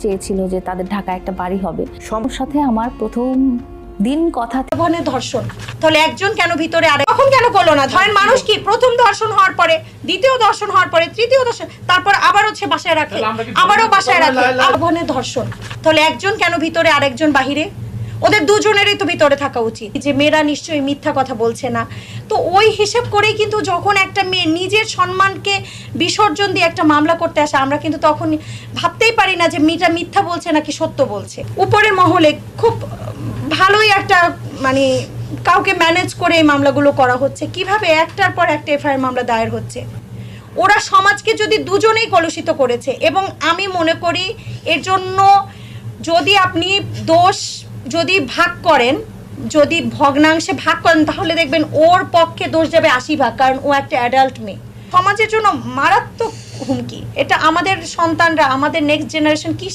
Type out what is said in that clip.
চেয়েছিল যে তাদের ঢাকায় একটা বাড়ি হবে। সাথে আমার প্রথম দিন কথা বনে ধর্ষণ, তাহলে একজন কেন ভিতরে আরেক তখন কেন করলো না? ধরেন মানুষ কি প্রথম ধর্ষণ হওয়ার পরে, দ্বিতীয় ধর্ষণ হওয়ার পরে, তৃতীয় ধর্ষণ, তারপর আবার হচ্ছে বাসায় রাখে, আবারও বাসায় রাখে, বনে ধর্ষণ, তাহলে একজন কেন ভিতরে আরেকজন বাহিরে? ওদের দুজনেরই তো ভিতরে থাকা উচিত। যে মেয়েরা নিশ্চয়ই মিথ্যা কথা বলছে না, তো ওই হিসেব করেই কিন্তু যখন একটা মেয়ে নিজের সম্মানকে বিসর্জন দিয়ে একটা মামলা করতে আসে, আমরা কিন্তু তখন ভাবতেই পারি না যে মেয়েটা মিথ্যা বলছে নাকি সত্য বলছে। উপরের মহলে খুব ভালোই একটা মানে কাউকে ম্যানেজ করে এই মামলাগুলো করা হচ্ছে, কিভাবে একটার পর একটা এফআইআর মামলা দায়ের হচ্ছে। ওরা সমাজকে যদি দুজনেই কলুষিত করেছে, এবং আমি মনে করি এর জন্য যদি আপনি দোষ যদি ভাগ করেন, যদি ভগ্নাংশে ভাগ করেন, তাহলে দেখবেন ওর পক্ষে দোষ যাবে 80 ভাগ, কারণ ও একটা অ্যাডাল্ট মেয়ে। সমাজের জন্য মারাত্মক হুমকি এটা। আমাদের সন্তানরা, আমাদের নেক্সট জেনারেশন কি